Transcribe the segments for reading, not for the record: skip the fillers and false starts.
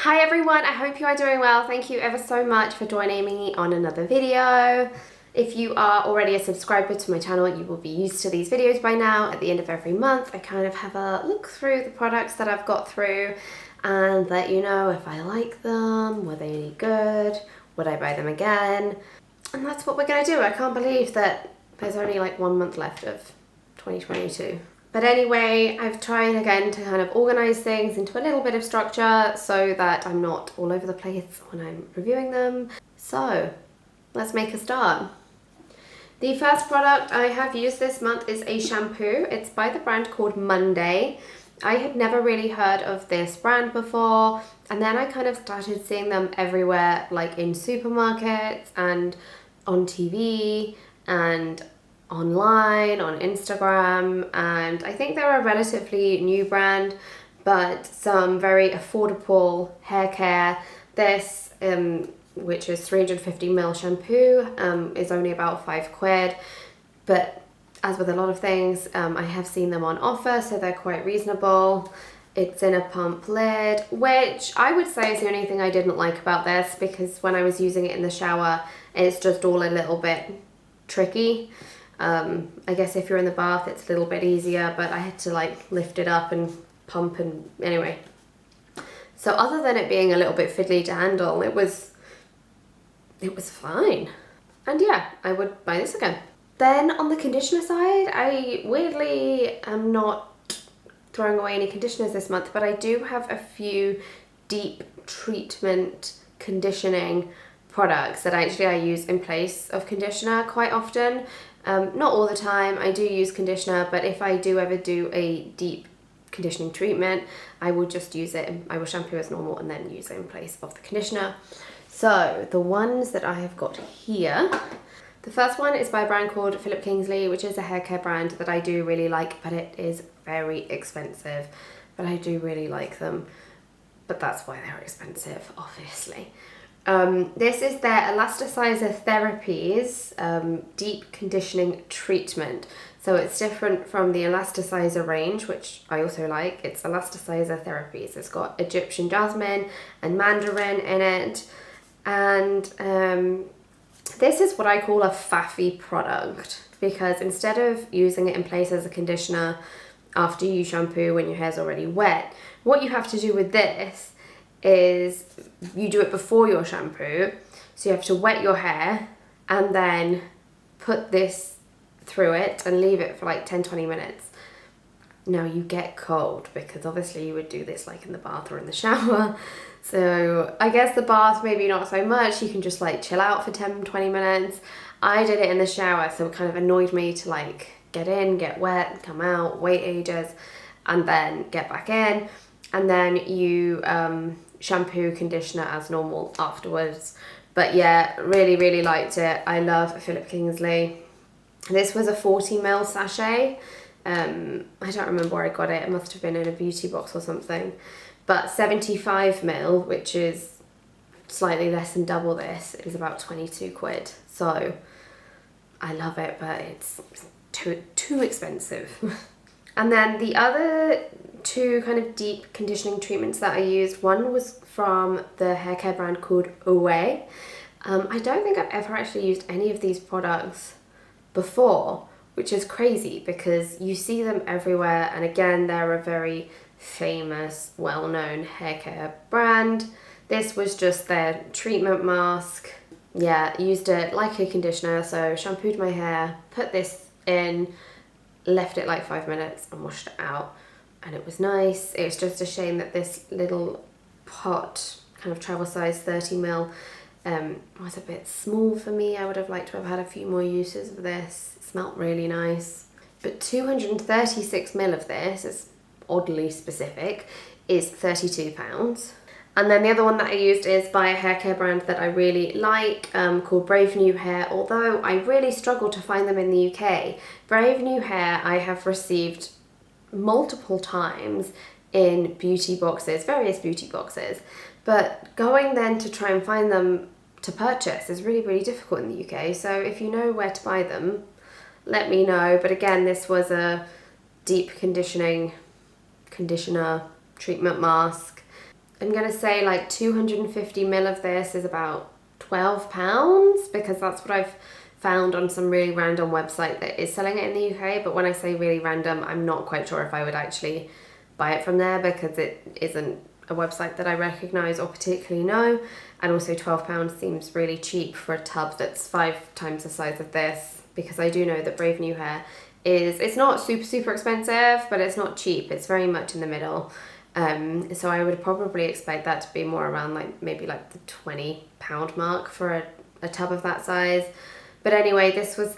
Hi everyone, I hope you are doing well. Thank you ever so much for joining me on another video. If you are already a subscriber to my channel, you will be used to these videos by now. At the end of every month, I kind of have a look through the products that I've got through and let you know if I like them, were they any good, would I buy them again? And that's what we're gonna do. I can't believe that there's only like 1 month left of 2022. But anyway, I've tried again to kind of organise things into a little bit of structure so that I'm not all over the place when I'm reviewing them. So let's make a start. The first product I have used this month is a shampoo. It's by the brand called Monday. I had never really heard of this brand before, and then I kind of started seeing them everywhere, like in supermarkets and on TV and online, on Instagram, and I think they're a relatively new brand, but some very affordable hair care. This, which is 350ml shampoo, is only about £5, but as with a lot of things, I have seen them on offer, so they're quite reasonable. It's in a pump lid, which I would say is the only thing I didn't like about this, because when I was using it in the shower, it's just all a little bit tricky. I guess if you're in the bath, it's a little bit easier, but I had to like lift it up and pump and anyway. So other than it being a little bit fiddly to handle, it was fine. And yeah, I would buy this again. Then on the conditioner side, I weirdly am not throwing away any conditioners this month, but I do have a few deep treatment conditioning products that actually I use in place of conditioner quite often. Not all the time, I do use conditioner, but if I do ever do a deep conditioning treatment, I will just use it, I will shampoo as normal and then use it in place of the conditioner. So the ones that I have got here, the first one is by a brand called Kingsley, which is a hair care brand that I do really like, but it is very expensive, but I do really like them, but that's why they're expensive, obviously. This is their Elasticizer Therapies deep conditioning treatment. So it's different from the Elasticizer range, which I also like. It's Elasticizer Therapies. It's got Egyptian jasmine and mandarin in it. And this is what I call a faffy product, because instead of using it in place as a conditioner after you shampoo when your hair's already wet, what you have to do with this is you do it before your shampoo. So you have to wet your hair and then put this through it and leave it for like 10-20 minutes. Now you get cold, because obviously you would do this like in the bath or in the shower. So I guess the bath maybe not so much, you can just like chill out for 10-20 minutes. I did it in the shower, so it kind of annoyed me to like get in, get wet, come out, wait ages, and then get back in. And then you shampoo, conditioner as normal afterwards. But yeah, really liked it. I love Kingsley. This was a 40ml sachet. I don't remember where I got it. It must have been in a beauty box or something. But 75ml, which is slightly less than double this, is about £22. So I love it, but it's too expensive. And then the other two kind of deep conditioning treatments that I used, one was from the hair care brand called Ouai. I don't think I've ever actually used any of these products before, which is crazy because you see them everywhere, and again, they're a very famous, well-known hair care brand. This was just their treatment mask. Yeah, used it like a conditioner, so shampooed my hair, put this in, left it like 5 minutes and washed it out, and it was nice. It was just a shame that this little pot, kind of travel size 30ml, was a bit small for me. I would have liked to have had a few more uses of this. It smelled really nice. But 236ml of this, is oddly specific, is £32. And then the other one that I used is by a hair care brand that I really like, called Brave New Hair, although I really struggle to find them in the UK. Brave New Hair I have received multiple times in beauty boxes, various beauty boxes, but going then to try and find them to purchase is really difficult in the UK. So if you know where to buy them, let me know. But again, this was a deep conditioner treatment mask. I'm gonna say like 250 ml of this is about £12, because that's what I've found on some really random website that is selling it in the UK. But when I say really random, I'm not quite sure if I would actually buy it from there, because it isn't a website that I recognise or particularly know. And also £12 seems really cheap for a tub that's 5 times the size of this, because I do know that Brave New Hair it's not super expensive, but it's not cheap. It's very much in the middle. So I would probably expect that to be more around like maybe like the £20 mark for a tub of that size. But anyway, this was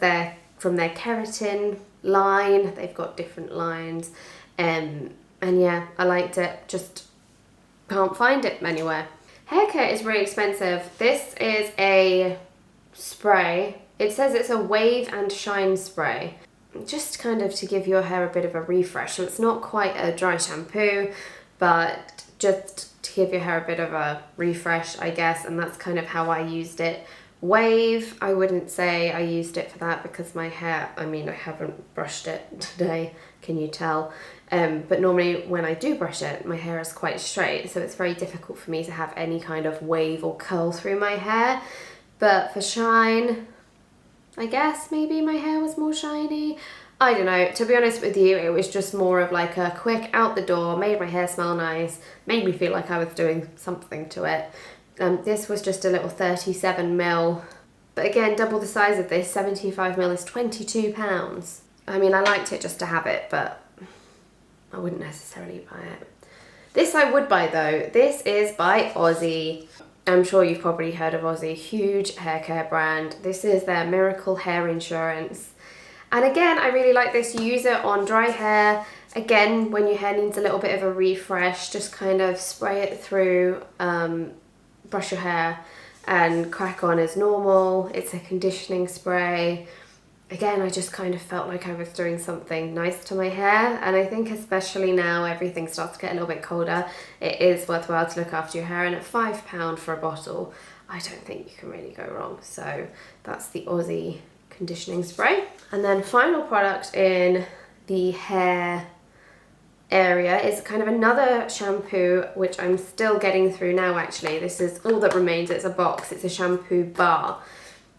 from their keratin line. They've got different lines. And yeah, I liked it. Just can't find it anywhere. Hair care is really expensive. This is a spray. It says it's a wave and shine spray, just kind of to give your hair a bit of a refresh. So it's not quite a dry shampoo, but just to give your hair a bit of a refresh, I guess. And that's kind of how I used it. Wave, I wouldn't say I used it for that, because my hair, I mean, I haven't brushed it today, can you tell? But normally when I do brush it, my hair is quite straight, so it's very difficult for me to have any kind of wave or curl through my hair. But for shine, I guess maybe my hair was more shiny. I don't know, to be honest with you, it was just more of like a quick out the door, made my hair smell nice, made me feel like I was doing something to it. This was just a little 37 ml, but again, double the size of this, 75 ml is £22. I mean, I liked it just to have it, but I wouldn't necessarily buy it. This I would buy though. This is by Aussie. I'm sure you've probably heard of Aussie, huge hair care brand. This is their Miracle Hair Insurance. And again, I really like this. You use it on dry hair. Again, when your hair needs a little bit of a refresh, just kind of spray it through, brush your hair and crack on as normal. It's a conditioning spray. Again, I just kind of felt like I was doing something nice to my hair, and I think especially now everything starts to get a little bit colder, it is worthwhile to look after your hair, and at £5 for a bottle, I don't think you can really go wrong. So that's the Aussie conditioning spray. And then final product in the hair area is kind of another shampoo, which I'm still getting through now actually. This is all that remains. It's a box. It's a shampoo bar.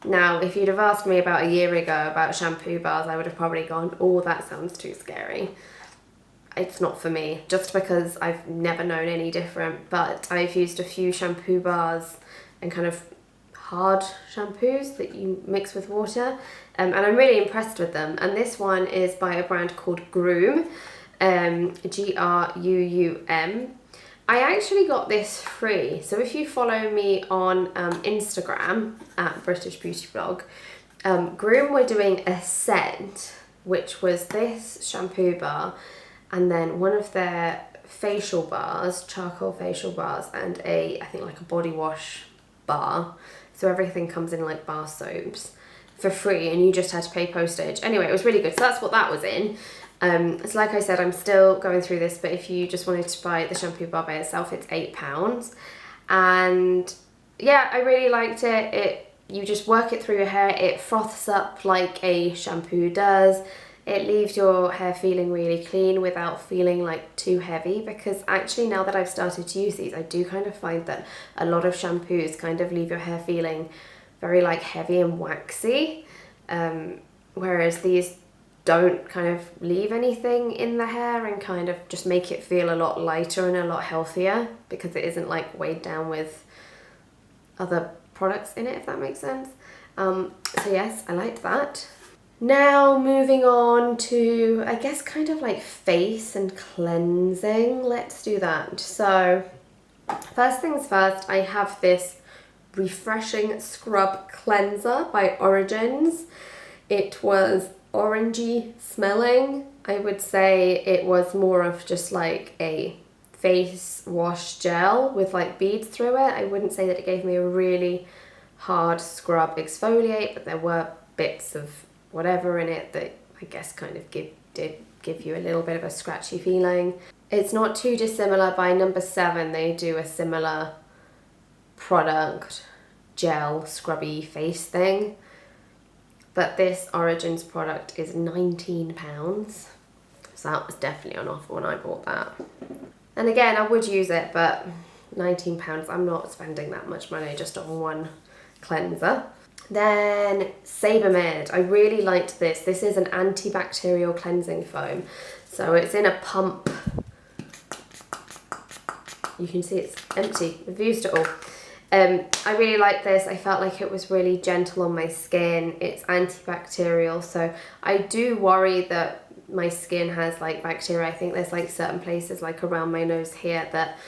Now, if you'd have asked me about a year ago about shampoo bars, I would have probably gone, oh, that sounds too scary. It's not for me, just because I've never known any different, but I've used a few shampoo bars and kind of hard shampoos that you mix with water, and I'm really impressed with them. And this one is by a brand called Gruum, Gruum. I actually got this free, so if you follow me on Instagram at British Beauty Blog, Gruum were doing a set, which was this shampoo bar, and then one of their facial bars, charcoal facial bars, and I think like a body wash bar. So everything comes in like bar soaps for free, and you just had to pay postage. Anyway, it was really good. So that's what that was in. So like I said, I'm still going through this, but if you just wanted to buy the shampoo bar by itself, it's £8. And yeah, I really liked it. You just work it through your hair. It froths up like a shampoo does. It leaves your hair feeling really clean without feeling like too heavy, because actually now that I've started to use these, I do kind of find that a lot of shampoos kind of leave your hair feeling very like heavy and waxy, whereas these don't kind of leave anything in the hair and kind of just make it feel a lot lighter and a lot healthier, because it isn't like weighed down with other products in it, if that makes sense. So yes, I liked that. Now moving on to, I guess, kind of like face and cleansing. Let's do that. So first things first, I have this refreshing scrub cleanser by Origins. It was orangey smelling. I would say it was more of just like a face wash gel with like beads through it. I wouldn't say that it gave me a really hard scrub exfoliate, but there were bits of whatever in it that I guess kind of did give you a little bit of a scratchy feeling. It's not too dissimilar. By number 7 they do a similar product, gel scrubby face thing, but this Origins product is £19, so that was definitely on offer when I bought that. And again, I would use it, but £19. I'm not spending that much money just on one cleanser. Then Sebamed. I really liked this. This is an antibacterial cleansing foam. So it's in a pump. You can see it's empty. I've used it all. I really like this. I felt like it was really gentle on my skin. It's antibacterial, so I do worry that my skin has like bacteria. I think there's like certain places like around my nose here that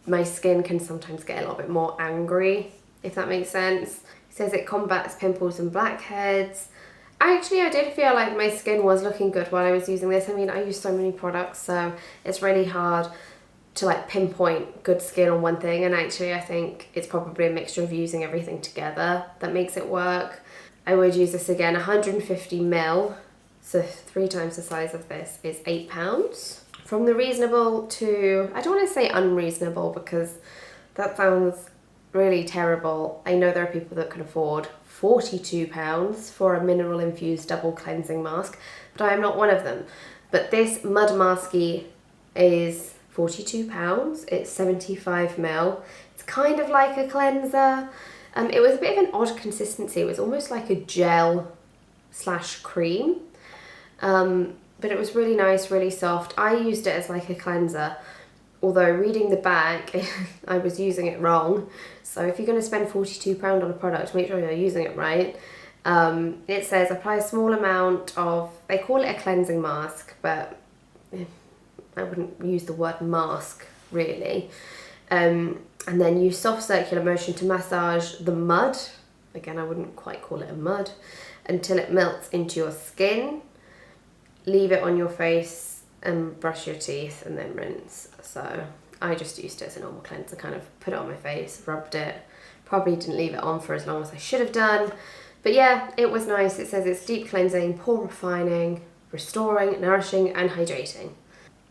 my skin can sometimes get a little bit more angry, if that makes sense. It says it combats pimples and blackheads. I did feel like my skin was looking good while I was using this. I mean, I use so many products, so it's really hard to like pinpoint good skin on one thing, and actually I think it's probably a mixture of using everything together that makes it work. I would use this again. 150 ml, so 3 times the size of this, is £8. From the reasonable to, I don't want to say unreasonable because that sounds really terrible. I know there are people that can afford £42 for a mineral infused double cleansing mask, but I am not one of them. But this Mudmasky is £42. It's 75 ml. It's kind of like a cleanser. It was a bit of an odd consistency. It was almost like a gel / cream. But it was really nice, really soft. I used it as like a cleanser, although reading the back, I was using it wrong. So if you're going to spend £42 on a product, make sure you're using it right. It says apply a small amount of, they call it a cleansing mask, but I wouldn't use the word mask really. And then use soft circular motion to massage the mud. Again, I wouldn't quite call it a mud, until it melts into your skin. Leave it on your face and brush your teeth and then rinse. So I just used it as a normal cleanser, kind of put it on my face, rubbed it. Probably didn't leave it on for as long as I should have done. But yeah, it was nice. It says it's deep cleansing, pore refining, restoring, nourishing and hydrating.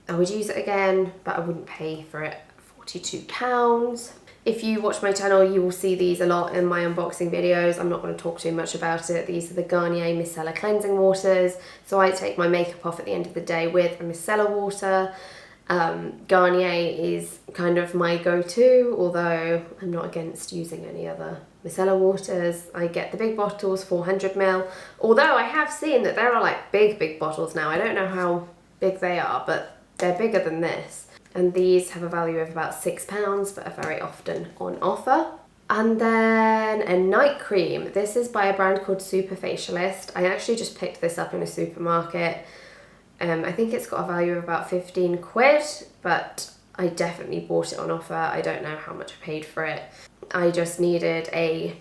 I would use it again, but I wouldn't pay for it £42. If you watch my channel, you will see these a lot in my unboxing videos. I'm not going to talk too much about it. These are the Garnier Micellar cleansing waters. So I take my makeup off at the end of the day with a micellar water. Garnier is kind of my go-to, although I'm not against using any other micellar waters. I get the big bottles, 400 ml. Although I have seen that there are like big bottles now. I don't know how big they are, but they're bigger than this. And these have a value of about £6, but are very often on offer. And then a night cream. This is by a brand called Super Facialist. I actually just picked this up in a supermarket. I think it's got a value of about 15 quid, but I definitely bought it on offer. I don't know how much I paid for it. I just needed a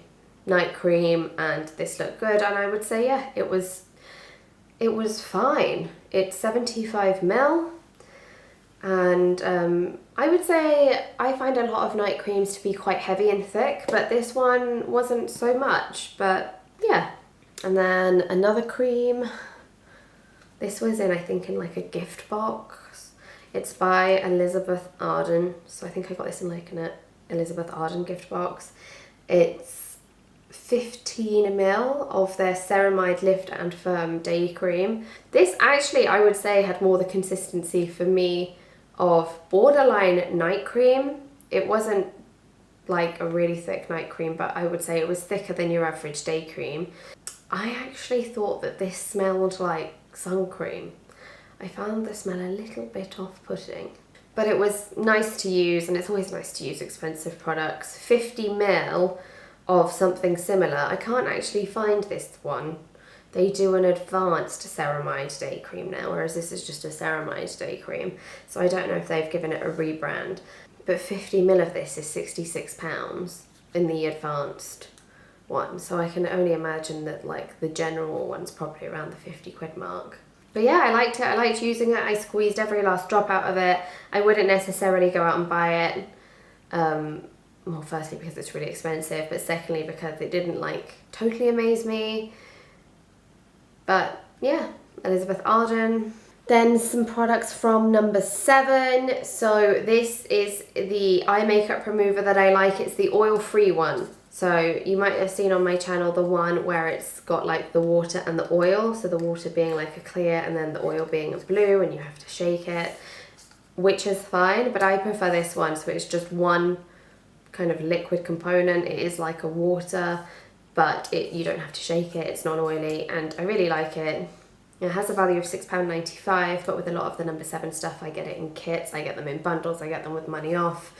night cream and this looked good, and I would say, yeah, it was fine. It's 75 ml. And I would say I find a lot of night creams to be quite heavy and thick, but this one wasn't so much, but yeah. And then another cream. This was in, I think, in like a gift box. It's by Elizabeth Arden. So I think I got this in like an Elizabeth Arden gift box. It's 15 ml of their Ceramide Lift and Firm Day Cream. This actually, I would say, had more the consistency for me of borderline night cream. It wasn't like a really thick night cream, but I would say it was thicker than your average day cream. I actually thought that this smelled like sun cream. I found the smell a little bit off-putting, but it was nice to use, and it's always nice to use expensive products. 50 ml of something similar. I can't actually find this one. They do an advanced Ceramide day cream now, whereas this is just a Ceramide day cream. So I don't know if they've given it a rebrand. But 50 ml of this is £66 in the advanced one. So I can only imagine that like the general one's probably around the 50 quid mark. But yeah, I liked it. I liked using it. I squeezed every last drop out of it. I wouldn't necessarily go out and buy it. Well, firstly because it's really expensive, but secondly because it didn't like totally amaze me. But yeah, Elizabeth Arden. Then some products from number 7. So this is the eye makeup remover that I like. It's the oil-free one. So you might have seen on my channel the one where it's got like the water and the oil. So the water being like a clear and then the oil being a blue, and you have to shake it. which is fine, but I prefer this one, so it's just one kind of liquid component. It is like a water, but you don't have to shake it, it's non-oily, and I really like it. It has a value of £6.95, but with a lot of the number 7 stuff, I get it in kits, I get them in bundles, I get them with money off.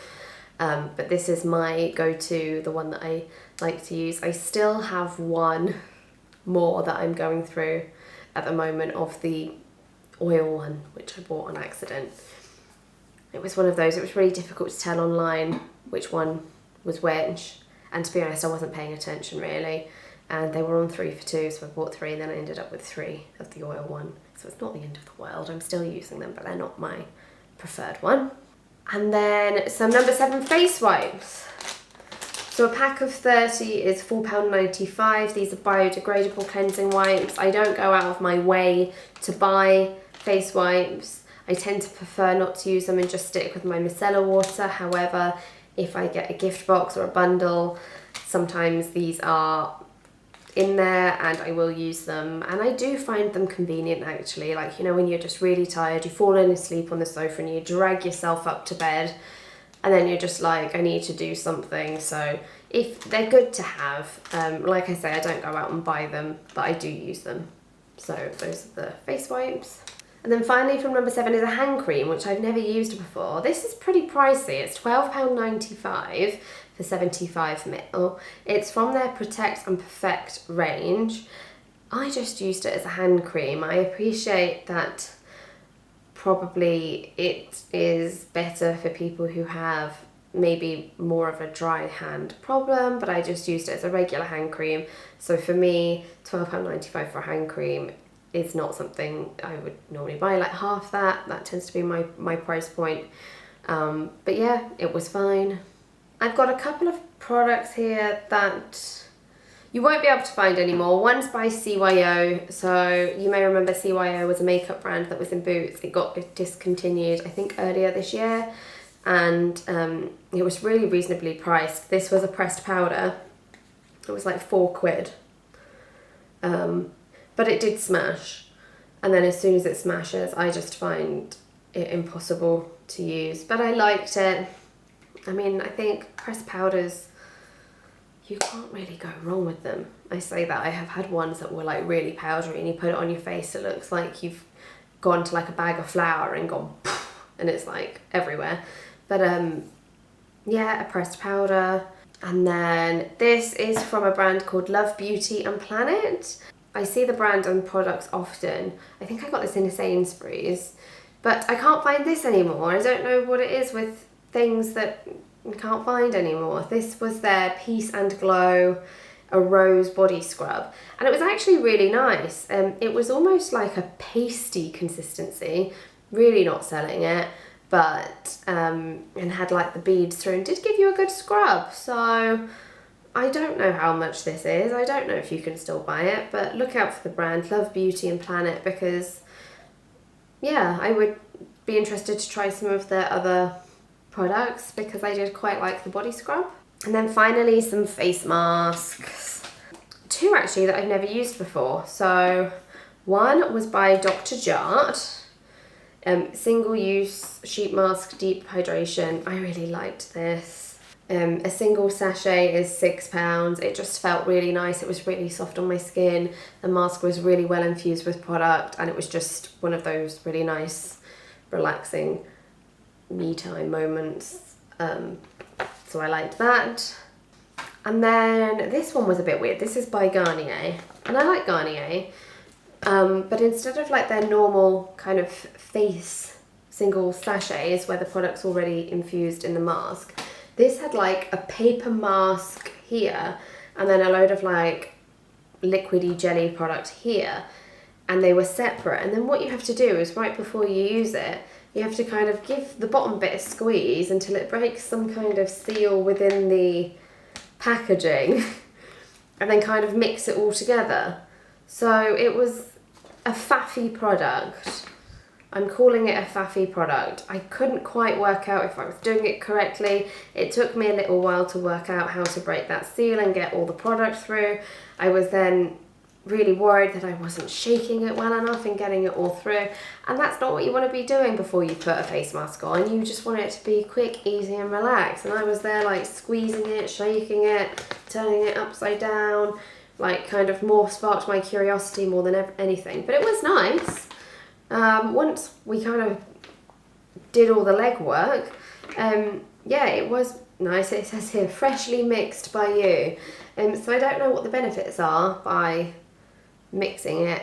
But this is my go-to, the one that I like to use. I still have one more that I'm going through at the moment of the oil one, which I bought on accident. It was one of those, it was really difficult to tell online which one was which, and to be honest, I wasn't paying attention really, and they were on 3 for 2, so I bought 3, and then I ended up with 3 of the oil one. So it's not the end of the world, I'm still using them, but they're not my preferred one. And then some number 7 face wipes. So a pack of 30 is £4.95. These are biodegradable cleansing wipes. I don't go out of my way to buy face wipes. I tend to prefer not to use them and just stick with my micellar water. However, if I get a gift box or a bundle, sometimes these are in there and I will use them. And I do find them convenient actually. Like, you know, when you're just really tired, you've fallen asleep on the sofa and you drag yourself up to bed, and then you're just like, I need to do something. So if they're good to have, like I say, I don't go out and buy them, but I do use them. So those are the face wipes. And then finally from number 7 is a hand cream, which I've never used before. This is pretty pricey. It's £12.95 for 75ml. It's from their Protect and Perfect range. I just used it as a hand cream. I appreciate that probably it is better for people who have maybe more of a dry hand problem, but I just used it as a regular hand cream. So for me, £12.95 for a hand cream is not something I would normally buy. Like half that tends to be my price point. But yeah, it was fine. I've got a couple of products here that you won't be able to find anymore. One's by CYO. So you may remember CYO was a makeup brand that was in Boots. It got discontinued, I think, earlier this year. And it was really reasonably priced. This was a pressed powder. It was like £4. But it did smash. And then as soon as it smashes, I just find it impossible to use. But I liked it. I mean, I think pressed powders, you can't really go wrong with them. I say that, I have had ones that were like really powdery and you put it on your face, it looks like you've gone to like a bag of flour and gone poof, and it's like everywhere. But yeah, a pressed powder. And then this is from a brand called Love Beauty and Planet. I see the brand and products often. I think I got this in a Sainsbury's, but I can't find this anymore. I don't know what it is with things that you can't find anymore. This was their Peace and Glow, a rose body scrub, and it was actually really nice. It was almost like a pasty consistency, really not selling it, but and had like the beads through and did give you a good scrub. So I don't know how much this is. I don't know if you can still buy it, but look out for the brand Love Beauty and Planet, because yeah, I would be interested to try some of their other products because I did quite like the body scrub. And then finally some face masks. 2 actually that I've never used before. So one was by Dr. Jart, single use sheet mask, deep hydration. I really liked this. A single sachet is £6. It just felt really nice. It was really soft on my skin. The mask was really well infused with product, and it was just one of those really nice, relaxing me time moments. So I liked that. And then this one was a bit weird. This is by Garnier, and I like Garnier, but instead of like their normal kind of face single sachets where the product's already infused in the mask, this had like a paper mask here and then a load of like liquidy jelly product here, and they were separate. And then what you have to do is right before you use it, you have to kind of give the bottom bit a squeeze until it breaks some kind of seal within the packaging and then kind of mix it all together. So it was a faffy product. I'm calling it a faffy product. I couldn't quite work out if I was doing it correctly. It took me a little while to work out how to break that seal and get all the product through. I was then really worried that I wasn't shaking it well enough and getting it all through. And that's not what you want to be doing before you put a face mask on. You just want it to be quick, easy and relaxed. And I was there like squeezing it, shaking it, turning it upside down, like kind of more sparked my curiosity more than anything. But it was nice. Once we kind of did all the legwork, yeah, it was nice. It says here, freshly mixed by you. So I don't know what the benefits are by mixing it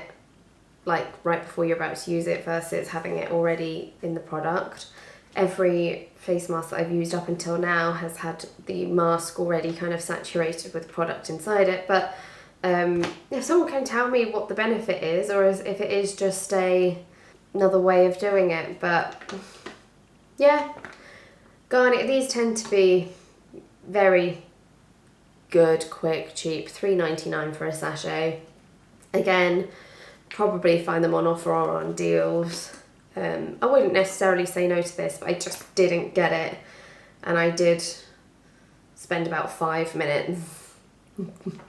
like right before you're about to use it versus having it already in the product. Every face mask that I've used up until now has had the mask already kind of saturated with product inside it. But if someone can tell me what the benefit is, or if it is just another way of doing it. But yeah, Garnier, these tend to be very good, quick, cheap, $3.99 for a sachet. Again, probably find them on offer or on deals. I wouldn't necessarily say no to this, but I just didn't get it. And I did spend about 5 minutes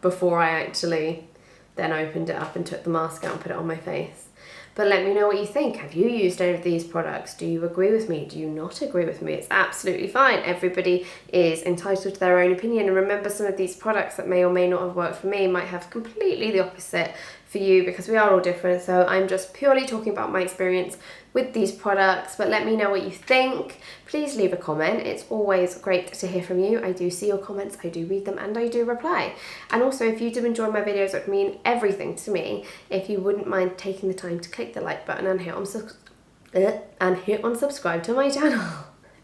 before I actually then opened it up and took the mask out and put it on my face. But let me know what you think. Have you used any of these products? Do you agree with me? Do you not agree with me? It's absolutely fine. Everybody is entitled to their own opinion. And remember, some of these products that may or may not have worked for me might have completely the opposite for you, because we are all different. So I'm just purely talking about my experience with these products. But let me know what you think. Please leave a comment. It's always great to hear from you. I do see your comments, I do read them, and I do reply. And also, if you do enjoy my videos, it would mean everything to me if you wouldn't mind taking the time to click the like button and hit on subscribe to my channel.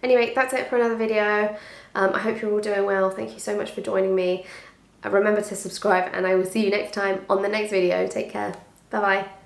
Anyway, that's it for another video. I hope you're all doing well. Thank you so much for joining me. Remember to subscribe, and I will see you next time on the next video. Take care. Bye bye.